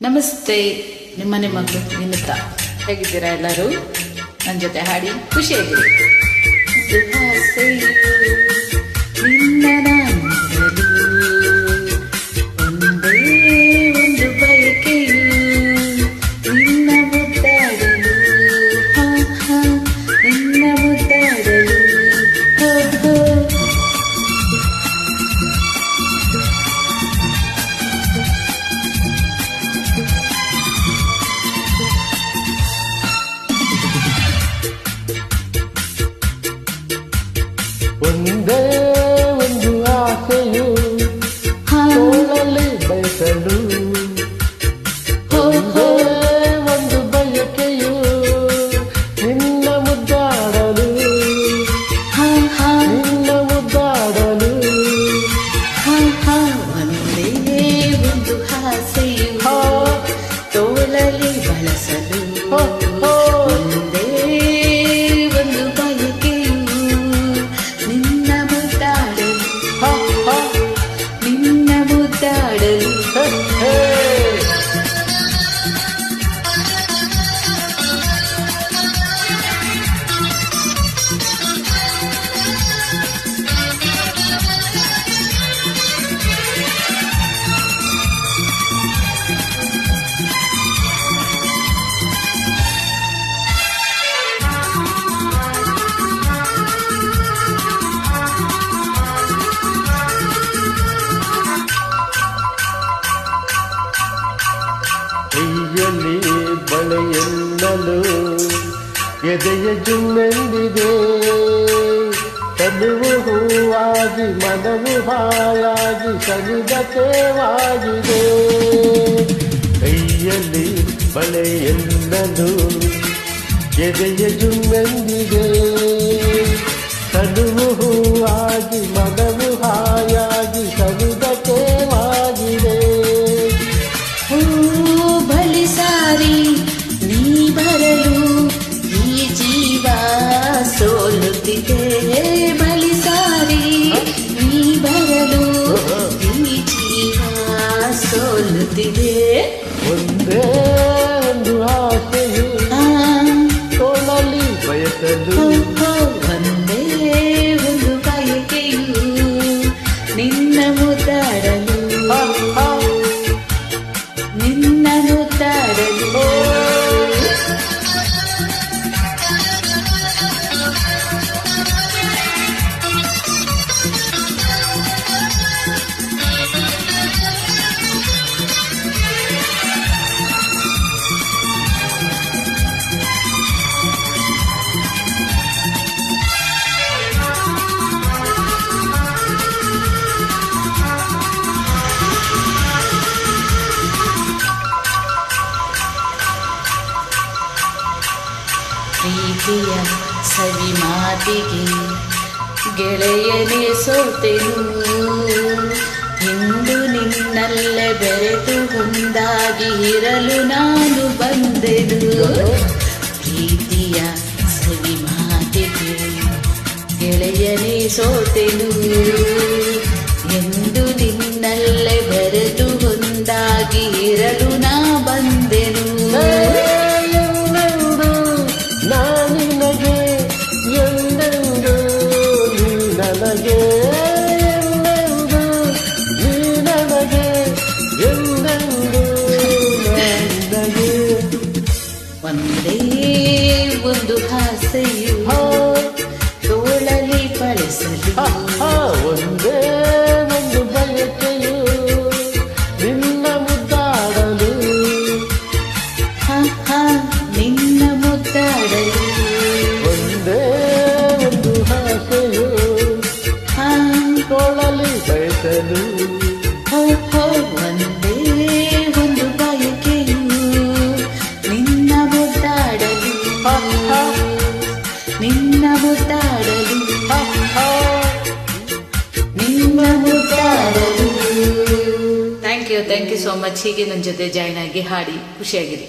ನಮಸ್ತೆ, ನಿಮ್ಮನೆ ಮಗಳು ವಿನುತಾ. ಹೇಗಿದ್ದೀರಾ ಎಲ್ಲರೂ? ನನ್ನ ಜೊತೆ ಹಾಡಿ ಖುಷಿಯಾಗಿರಿ. ನಿನ್ನ ನಾನೊಂದು ಒಂದೇ ಒಂದು ಬಯಕೆಯು, ನಿನ್ನ ಮುದ್ದಾಡಲು, ನಿನ್ನ ಮುದ್ದಾಡಲು. ಒಂದೇ ಒಂದು ಆಸೆಯು ತೋಳಲಿ ಬಯಸಲು, ಒಂದೇ ಒಂದು ಬಯಕೆಯು ನಿನ್ನ ಮುದ್ದಾಡಲು, ನಿನ್ನ ಮುದ್ದಾಡಲು. ಒಂದೇ ಒಂದು ಆಸೆಯು ತೋಳಲಿ ಬಳಸಲು, ಒಂದೇ ಒಂದು ಬಯಕೆಯು ನಿನ್ನ ಮುದ್ದಾಡಲು, ನಿನ್ನ ಮುದ್ದಾಡಲು. ಕೈಯಲ್ಲಿ ಬಳೆಯೆನ್ನಲು ಎದೆಯ ಜುಮ್ಮೆಂದಿದೆ, ತನುವು ಹೂವಾಗಿ ಮನವು ಹಾಯಾಗಿ ಸನಿದ ತೇವಾಗಿದೆ. ಕೈಯಲ್ಲಿ ಬಳೆಯೆನ್ನಲು ಎದೆಯ ಜುಮ್ಮೆಂದಿದೆ, ತನುವು ಹೂವಾಗಿ ಮನವು ಹಾಯಾಗಿ ಸನಿದ ತೇವಾಗಿದೆ. ಬಳಿ ಸಾರಿ ನೀ ಬರಲು ಈ ಜೀವ ಸೋಲುತ್ತಿದೆ, ಬಳಿ ಸಾರಿ ನೀ ಬರಲು ಈ ಜೀವ ಸೋಲುತ್ತಿದೆ. ಒಂದೇ ಒಂದು ಆಸೆಯು ತೋಳಲಿ ಬಯಸಲು, ಒಂದೇ ಒಂದು ಬಯಕೆಯು ನಿನ್ನ ಮುದ್ದಾಡಲು, ನಿನ್ನ ಮುದ್ದಾಡಲು. ಪ್ರೀತಿಯ ಸವಿ ಮಾತಿಗೆ ಗೆಳೆಯನೇ ಸೋತೆನು, ಇಂದು ನಿನ್ನಲ್ಲೇ ಬೆರೆತು ಒಂದಾಗಿ ಇರಲು ನಾನು ಬಂದೆನು. ಪ್ರೀತಿಯ ಸವಿ ಮಾತಿಗೆ ಗೆಳೆಯನೇ ಸೋತೆನು, ಎಂದು ನಿನ್ನಲ್ಲೇ ಬೆರೆತು ಒಂದಾಗಿ ಇರಲು ನಾ ಬಂದೆನು. ನಾನಿನಗೆ ಎಂದೆಂದು ನೀ ನನಗೆ, ಎಂದೆಂದು ನೀ ನನಗೆ, ಎಂದೆಂದು ನನಗೆ. ಒಂದೇ ಒಂದು ಆಸೆಯು ತೋಳಲಿ ಬಳಸಲು, ಒಂದೇ ಒಂದು ಬಯಕೆಯು ನಿನ್ನ ಮುದ್ದಾಡಲು, ನಿನ್ನ ಮುದ್ದಾಡಲು. ಒಂದೇ ಒಂದು ಆಸೆಯು ತೋಳಲಿ ಬಯಸಲು, ಒಂದೇ ಒಂದು ಬಯಕೆಯು ನಿನ್ನ ಮುದ್ದಾಡಲು, ನಿನ್ನ ಮುದ್ದಾಡಲು, ನಿನ್ನ ಮುದ್ದಾಡಲು. Thank you so much. ಹೀಗೆ ನನ್ನ ಜೊತೆ ಜಾಯ್ನ್ ಆಗಿ ಹಾಡಿ ಖುಷಿಯಾಗಿರಿ.